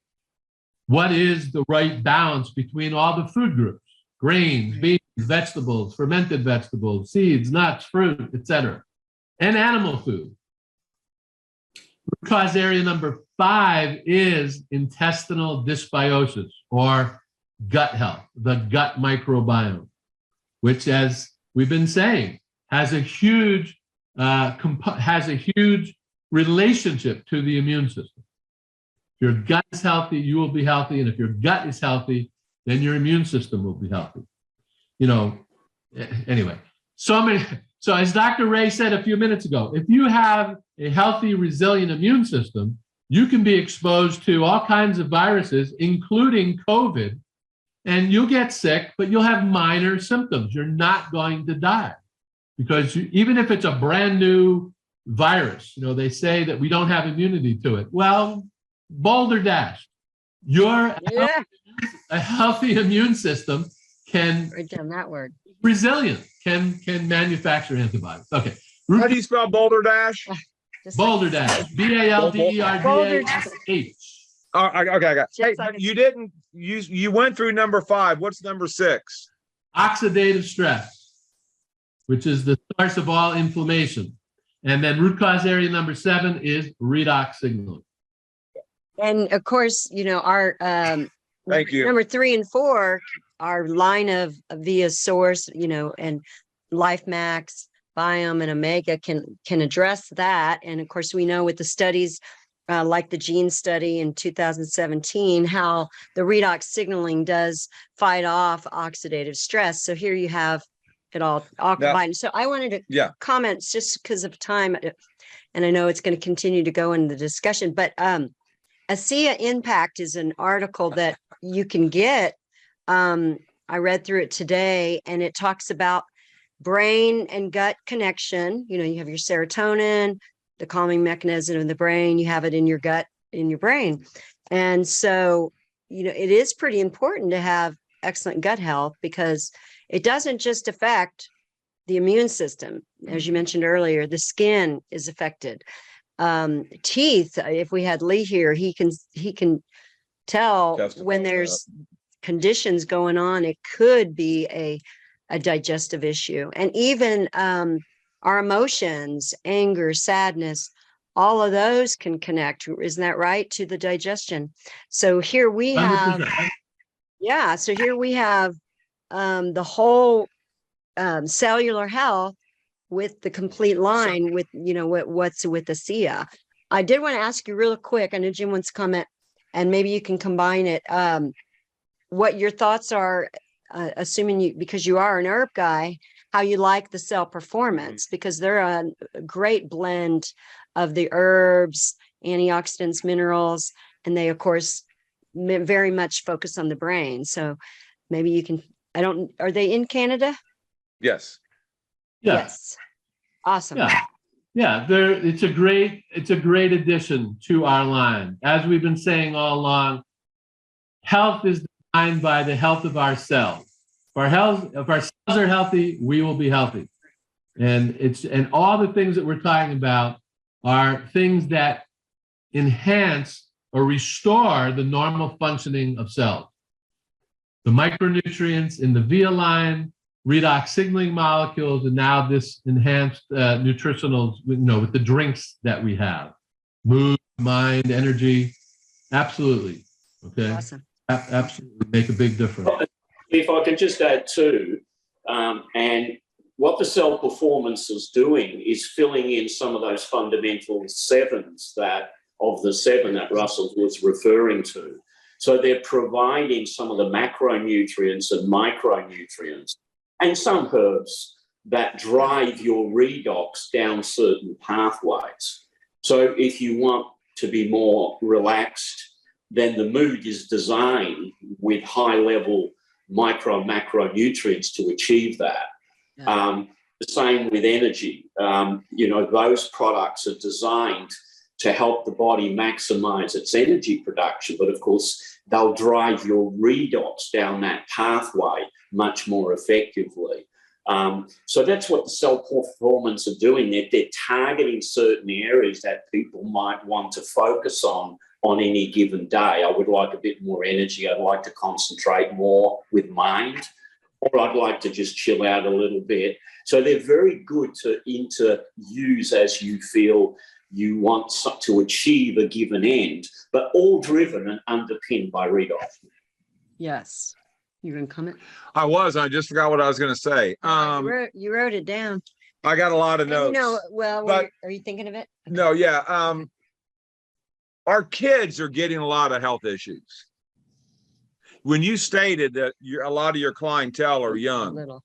what is the right balance between all the food groups: grains, beans, vegetables, fermented vegetables, seeds, nuts, fruit, etc., and animal food. Root cause area number 5 is intestinal dysbiosis, or gut health, the gut microbiome, which, as we've been saying, has a huge relationship to the immune system. If your gut is healthy, you will be healthy, and if your gut is healthy, then your immune system will be healthy. You know, anyway, so as Dr. Ray said a few minutes ago, if you have a healthy, resilient immune system, you can be exposed to all kinds of viruses, including COVID, and you'll get sick, but you'll have minor symptoms. You're not going to die, because even if it's a brand new virus, you know, they say that we don't have immunity to it. Well, boulder dash, a healthy immune system can Write down that word. resilient, can manufacture antibodies. Okay. How do you spell Boulder Dash? Just Boulder dash, BALDERDASH. Oh, okay, I got. Hey, Just like but you didn't. You went through number 5. What's number 6? Oxidative stress, which is the source of all inflammation. And then root cause area number 7 is redox signaling. And of course, you know, our Thank you. number 3 and 4 our line of via source, and Life Max, Biome, and Omega can address that. And of course, we know with the studies like the gene study in 2017, how the redox signaling does fight off oxidative stress. So here you have it all combined. So I wanted to comment just because of time, and I know it's going to continue to go in the discussion, but Asea Impact is an article that you can get. I read through it today, and it talks about brain and gut connection. You have your serotonin, the calming mechanism of the brain, you have it in your gut, in your brain. And so, it is pretty important to have excellent gut health, because it doesn't just affect the immune system. As you mentioned earlier, the skin is affected. Teeth, if we had Lee here, he can tell when there's conditions going on. It could be a digestive issue. And even our emotions, anger, sadness, all of those can connect, isn't that right, to the digestion? So here we have 100%. So here we have the whole cellular health with the complete line with what's with Asea. I did want to ask you real quick, I know Jim wants to comment, and maybe you can combine it, what your thoughts are, assuming because you are an herb guy, how you like the cell performance, because they're a great blend of the herbs, antioxidants, minerals, and they of course very much focus on the brain. So maybe you can, are they in Canada? Yes. Yes. Awesome. It's a great addition to our line. As we've been saying all along, health is defined by the health of our cells. If our cells are healthy, we will be healthy. And all the things that we're talking about are things that enhance or restore the normal functioning of cells. The micronutrients in the via line, redox signaling molecules, and now this enhanced nutritionals, with the drinks that we have. Mood, mind, energy, absolutely. Okay. Awesome. Absolutely make a big difference. If I can just add too, and what the cell performance is doing is filling in some of those fundamental sevens of the seven that Russell was referring to. So they're providing some of the macronutrients and micronutrients and some herbs that drive your redox down certain pathways. So if you want to be more relaxed, then the mood is designed with high-level micro and macronutrients to achieve that. The same with energy. Those products are designed to help the body maximize its energy production, but of course, they'll drive your redox down that pathway much more effectively. So that's what the cell performance are doing. They're targeting certain areas that people might want to focus on any given day. I would like a bit more energy. I'd like to concentrate more with mind, or I'd like to just chill out a little bit. So they're very good to use as you feel you want to achieve a given end, but all driven and underpinned by redox. Yes. You going to comment? I just forgot what I was going to say. You wrote it down. I got a lot of notes. But are you thinking of it? Okay. No, yeah. Our kids are getting a lot of health issues. When you stated that a lot of your clientele are young, Little.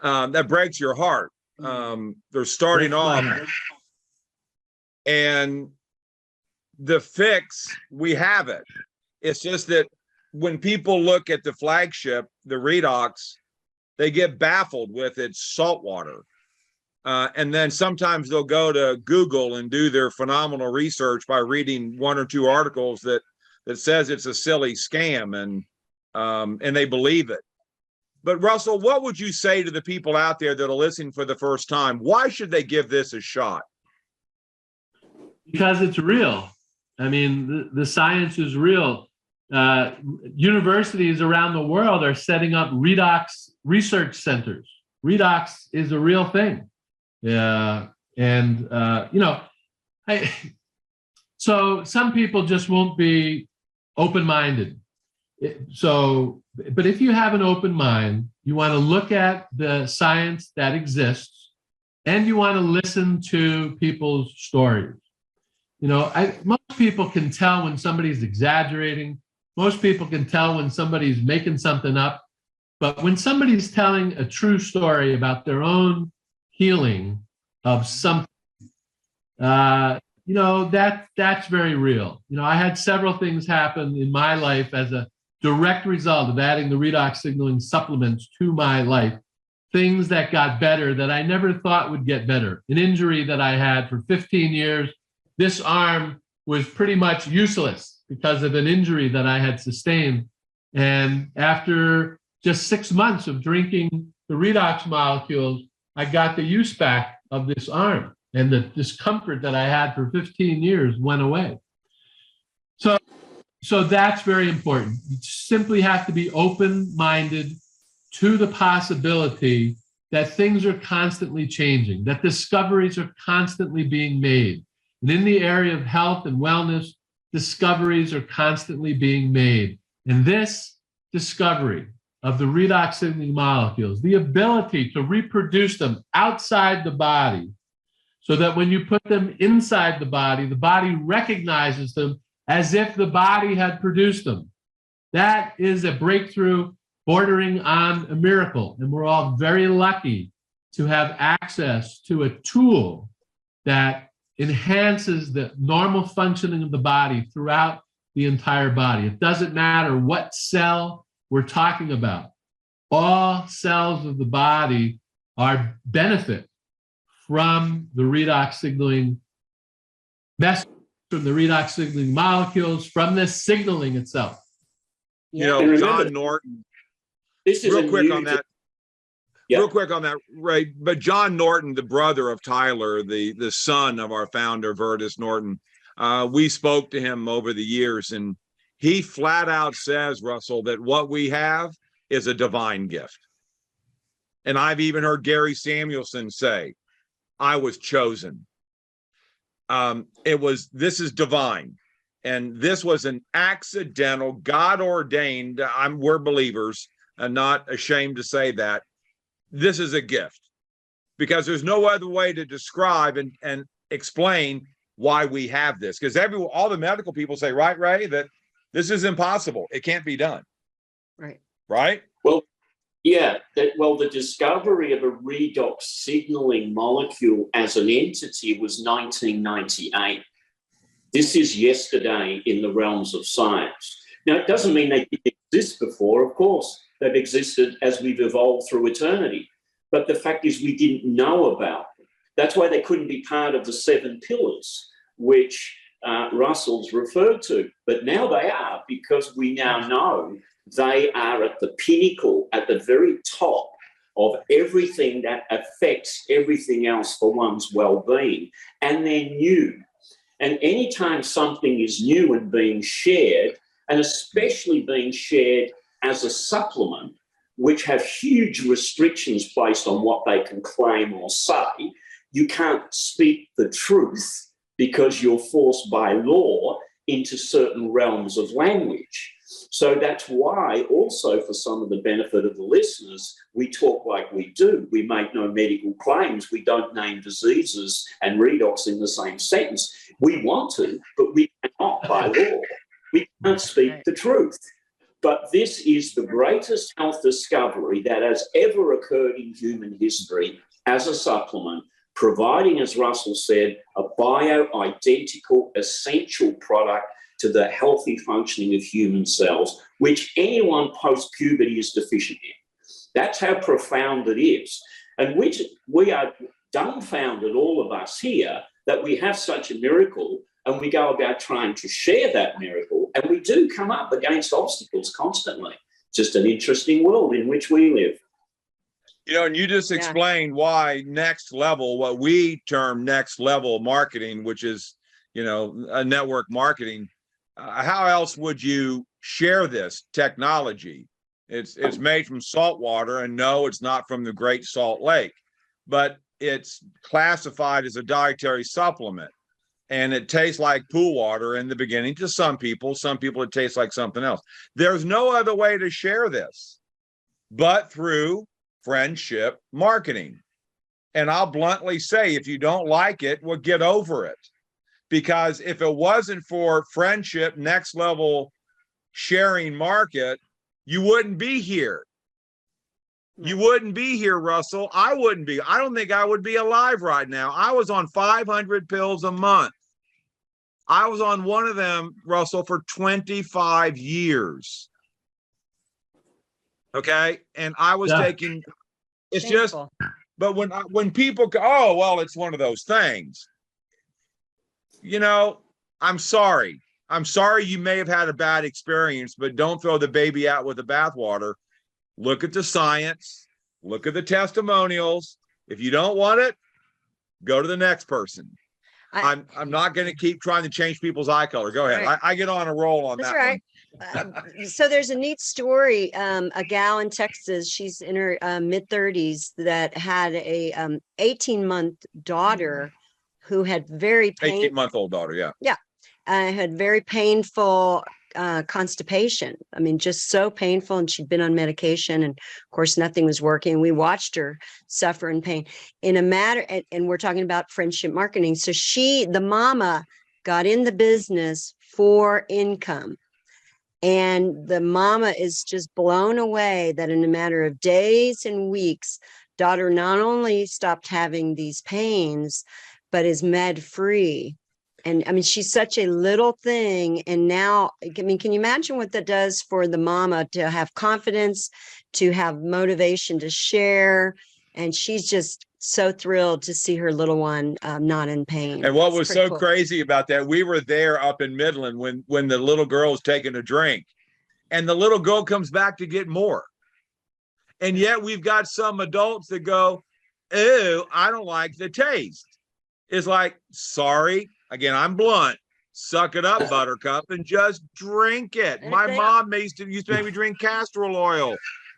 That breaks your heart. They're starting off, and the fix, we have it. It's just that when people look at the flagship, the Redox, they get baffled with its salt water. And then sometimes they'll go to Google and do their phenomenal research by reading one or two articles that says it's a silly scam, and they believe it. But Russell, what would you say to the people out there that are listening for the first time? Why should they give this a shot? Because it's real. I mean, the science is real. Universities around the world are setting up redox research centers. Redox is a real thing. So some people just won't be open-minded. But if you have an open mind, you want to look at the science that exists, and you want to listen to people's stories. Most people can tell when somebody's exaggerating. Most people can tell when somebody's making something up. But when somebody's telling a true story about their own healing of something, that's very real. I had several things happen in my life as a direct result of adding the redox signaling supplements to my life. Things that got better that I never thought would get better. An injury that I had for 15 years. This arm was pretty much useless because of an injury that I had sustained. And after just 6 months of drinking the redox molecules, I got the use back of this arm, and the discomfort that I had for 15 years went away. So that's very important. You simply have to be open-minded to the possibility that things are constantly changing, that discoveries are constantly being made. And in the area of health and wellness, discoveries are constantly being made. And this discovery of the redox signaling molecules, the ability to reproduce them outside the body, so that when you put them inside the body recognizes them as if the body had produced them. That is a breakthrough bordering on a miracle. And we're all very lucky to have access to a tool that enhances the normal functioning of the body throughout the entire body. It doesn't matter what cell we're talking about. All cells of the body are benefit from the redox signaling message, from the redox signaling molecules, from this signaling itself. John Norton, real quick on that, right? But John Norton, the brother of Tyler, the son of our founder, Vertus Norton, we spoke to him over the years, and he flat out says, Russell, that what we have is a divine gift. And I've even heard Gary Samuelson say, I was chosen. This is divine. And this was an accidental, God ordained, we're believers and not ashamed to say that. This is a gift, because there's no other way to describe and explain why we have this. Because all the medical people say, right, Ray, that this is impossible. It can't be done. Right. Right? Well, yeah. The discovery of a redox signaling molecule as an entity was 1998. This is yesterday in the realms of science. Now, it doesn't mean they didn't exist before. Of course, they've existed as we've evolved through eternity. But the fact is we didn't know about them. That's why they couldn't be part of the 7 pillars, which Russell's referred to. But now they are, because we now know they are at the pinnacle, at the very top of everything that affects everything else for one's well-being. And they're new. And anytime something is new and being shared, and especially being shared as a supplement, which have huge restrictions placed on what they can claim or say, you can't speak the truth because you're forced by law into certain realms of language. So that's why also, for some of the benefit of the listeners, we talk like we do. We make no medical claims. We don't name diseases and redox in the same sentence. We want to, but we cannot by law. We can't speak the truth. But this is the greatest health discovery that has ever occurred in human history as a supplement, providing, as Russell said, a bioidentical essential product to the healthy functioning of human cells, which anyone post-puberty is deficient in. That's how profound it is. And we are dumbfounded, all of us here, that we have such a miracle, and we go about trying to share that miracle, and we do come up against obstacles constantly. Just an interesting world in which we live. And you just explained why next level, what we term next level marketing, which is, a network marketing. How else would you share this technology? It's made from salt water, and no, it's not from the Great Salt Lake, but it's classified as a dietary supplement. and it tastes like pool water in the beginning to some people it tastes like something else. There's no other way to share this but through friendship marketing. And I'll bluntly say, if you don't like it, well, get over it. Because if it wasn't for friendship, next level sharing market, you wouldn't be here. You wouldn't be here, Russell. I wouldn't be. I don't think I would be alive right now. I was on 500 pills a month. I was on one of them, Russell, for 25 years. Okay. And I was taking, it's Shameful. just, but when people go, oh, well, it's one of those things, you know, I'm sorry. I'm sorry you may have had a bad experience, but don't throw the baby out with the bathwater. Look at the science, look at the testimonials. If you don't want it, go to the next person. I'm not going to keep trying to change people's eye color. Go ahead. Right. I get on a roll on That's that right. So there's a neat story. A gal in Texas, she's in her mid-30s, that had a 18-month daughter who had very 18-month-old daughter. Yeah. had very painful constipation. I mean, just so painful. And she'd been on medication, and of course, nothing was working. We watched her suffer in pain in a matter. And we're talking about friendship marketing. So the mama got in the business for income. And the mama is just blown away that in a matter of days and weeks, daughter not only stopped having these pains, but is med free. And I mean, she's such a little thing. And now, I mean, can you imagine what that does for the mama to have confidence, to have motivation to share? And she's just so thrilled to see her little one not in pain. And what was so cool. crazy about that, we were there up in Midland when the little girl was taking a drink, and the little girl comes back to get more. And yet we've got some adults that go, ew, I don't like the taste. It's like, sorry. Again, I'm blunt. Suck it up, Buttercup, and just drink it. My mom used to make me drink castor oil.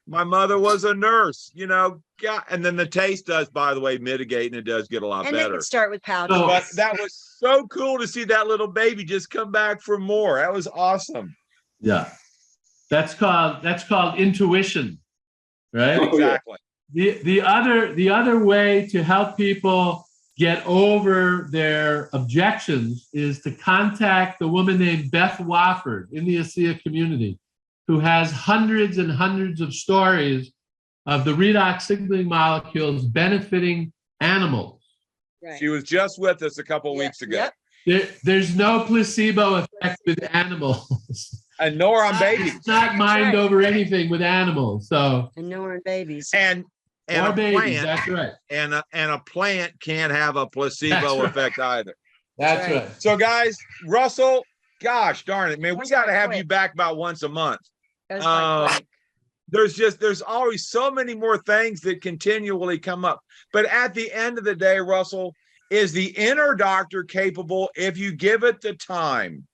My mother was a nurse, you know. And then the taste does, by the way, mitigate, and it does get a lot better. And they could start with pouches. But that was so cool to see that little baby just come back for more. That was awesome. Yeah, that's called intuition, right? Exactly. The other way to help people get over their objections is to contact the woman named Beth Wofford in the Asea community, who has hundreds and hundreds of stories of the redox signaling molecules benefiting animals. Right. She was just with us a couple of weeks ago. There's no placebo effect with animals. And nor on babies. It's not mind over anything with animals. So And nor on babies. And or a babies, plant, that's right. And a plant can't have a placebo effect either. That's right. So guys, Russell, gosh darn it, man, we That's got to quite have quick. you back about once a month. That was quite quick. There's always so many more things that continually come up. But at the end of the day, Russell, is the inner doctor capable if you give it the time?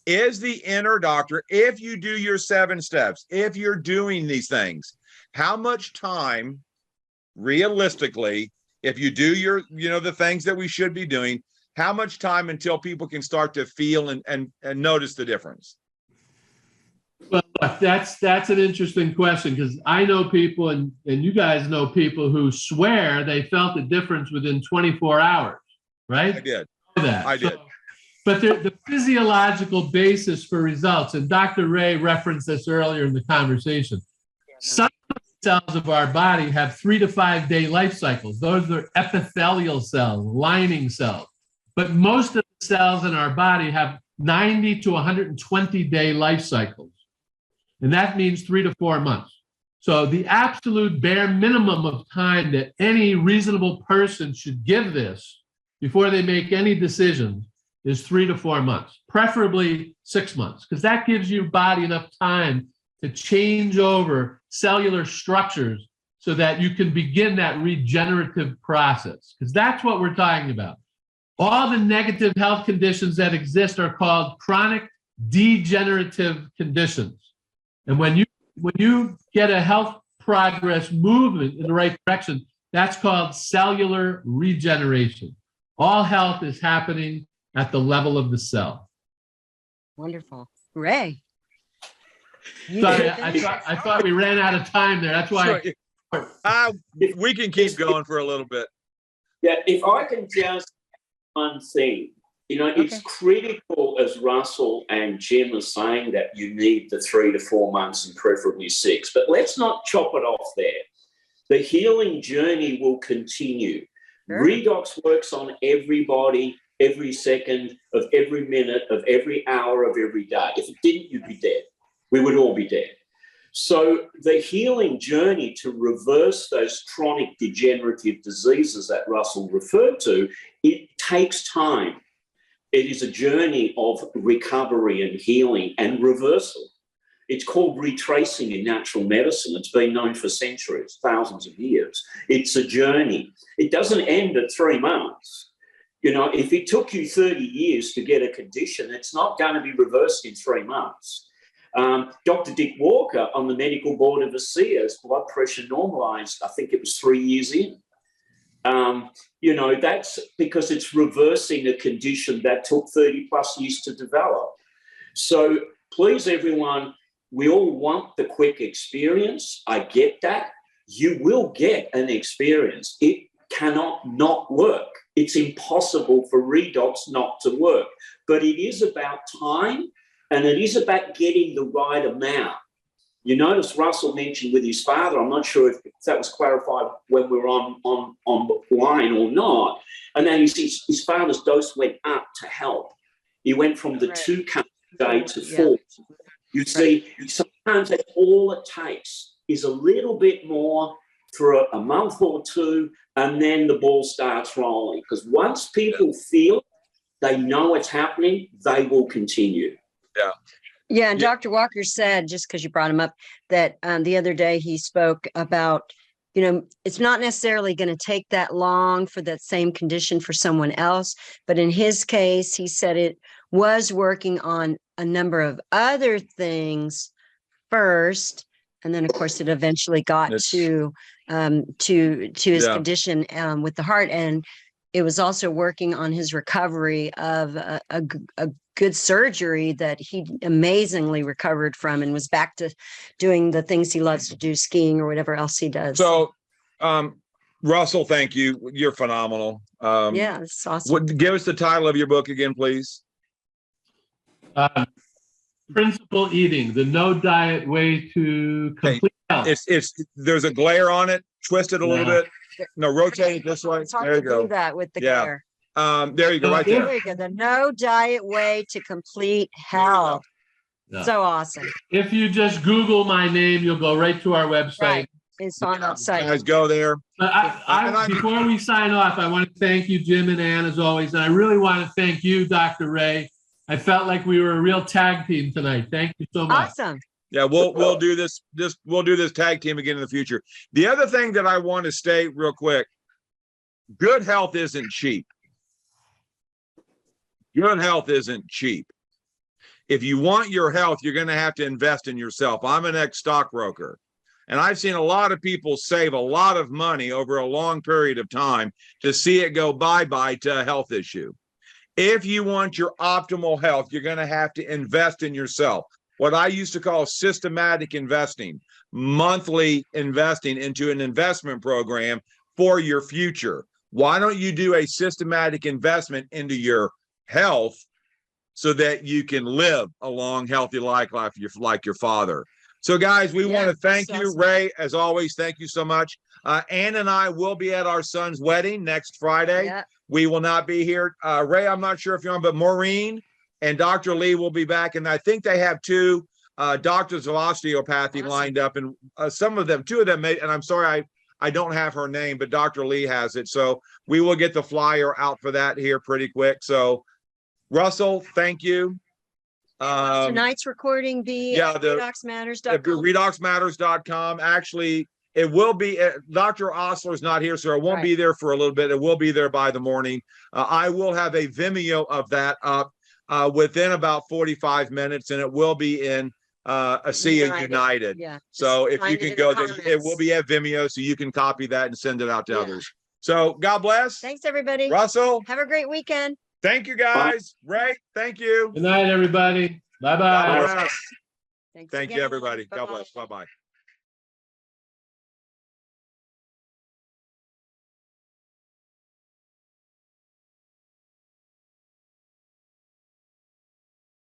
Is the inner doctor, if you do your 7 steps, if you're doing these things, how much time realistically, if you do your, the things that we should be doing, how much time until people can start to feel and notice the difference? Well, that's an interesting question, because I know people, and you guys know people who swear they felt the difference within 24 hours, right? I did. I did. But the physiological basis for results, and Dr. Ray referenced this earlier in the conversation, some cells of our body have 3 to 5 day life cycles. Those are epithelial cells, lining cells. But most of the cells in our body have 90 to 120 day life cycles. And that means 3 to 4 months. So the absolute bare minimum of time that any reasonable person should give this before they make any decisions is 3 to 4 months, preferably 6 months, because that gives your body enough time to change over cellular structures so that you can begin that regenerative process, because that's what we're talking about. All the negative health conditions that exist are called chronic degenerative conditions. And when you get a health progress movement in the right direction, that's called cellular regeneration. All health is happening at the level of the cell. Wonderful. Ray. You Sorry, did I this? thought we ran out of time there. That's why. We can keep going for a little bit. Yeah, if I can just one thing, it's critical, as Russell and Jim are saying, that you need the 3 to 4 months and preferably 6. But let's not chop it off there. The healing journey will continue. Sure. Redox works on everybody, every second of every minute of every hour of every day. If it didn't, you'd be dead. We would all be dead. So the healing journey to reverse those chronic degenerative diseases that Russell referred to, it takes time. It is a journey of recovery and healing and reversal. It's called retracing in natural medicine. It's been known for centuries, thousands of years. It's a journey. It doesn't end at 3 months. If it took you 30 years to get a condition, it's not going to be reversed in 3 months. Dr. Dick Walker on the medical board of Asea's blood pressure normalized, I think it was 3 years in. That's because it's reversing a condition that took 30 plus years to develop. So please, everyone, we all want the quick experience. I get that. You will get an experience. It cannot not work. It's impossible for Redox not to work. But it is about time, and it is about getting the right amount. You notice Russell mentioned with his father, I'm not sure if that was clarified when we were on line or not, and then his father's dose went up to help. He went from the 2 cups a day to 4. You see, sometimes that's all it takes is a little bit more for a month or 2, and then the ball starts rolling. Because once people feel they know it's happening, they will continue. Yeah. Yeah, and Dr. Walker said, just because you brought him up, that the other day he spoke about, it's not necessarily going to take that long for that same condition for someone else. But in his case, he said it was working on a number of other things first. And then, of course, it eventually got to his condition with the heart. And it was also working on his recovery of a good surgery that he amazingly recovered from, and was back to doing the things he loves to do, skiing or whatever else he does. So, Russell, thank you. You're phenomenal. Yeah, it's awesome. Give us the title of your book again, please. Principle Eating: The No Diet Way to Complete Health. There's a glare on it. Twist it a little bit. No, rotate it this way. It's hard There you to go. do that with the glare. There you go, right there. There you go. The No Diet Way to Complete Health. Yeah. So awesome. If you just Google my name, you'll go right to our website. Right. It's on that site. Guys, go there. But before we sign off, I want to thank you, Jim and Ann, as always. And I really want to thank you, Dr. Ray. I felt like we were a real tag team tonight. Thank you so much. Awesome. Yeah, we'll do this. We'll do this tag team again in the future. The other thing that I want to state real quick: good health isn't cheap. Good health isn't cheap. If you want your health, you're going to have to invest in yourself. I'm an ex-stockbroker, and I've seen a lot of people save a lot of money over a long period of time to see it go bye-bye to a health issue. If you want your optimal health, you're going to have to invest in yourself. What I used to call systematic investing, monthly investing into an investment program for your future. Why don't you do a systematic investment into your health so that you can live a long, healthy life like your father? So, guys, we want to thank you, Ray. As always, thank you so much. Ann and I will be at our son's wedding next Friday. Yeah. We will not be here. Ray, I'm not sure if you're on, but Maureen and Dr. Lee will be back. And I think they have 2 doctors of osteopathy lined up. And two of them, and I'm sorry, I don't have her name, but Dr. Lee has it. So we will get the flyer out for that here pretty quick. So, Russell, thank you. Tonight's recording be at redoxmatters.com. Redoxmatters.com. Actually, it will be, Dr. Osler's not here, so it won't be there for a little bit. It will be there by the morning. I will have a Vimeo of that up within about 45 minutes, and it will be in Asea United. Yeah. So if you can go there, it will be at Vimeo, so you can copy that and send it out to others. So God bless. Thanks, everybody. Russell. Have a great weekend. Thank you, guys. Ray, thank you. Good night, everybody. Bye-bye. God bless. Thanks Thank you, again. everybody. God Bye-bye. bless. Bye-bye.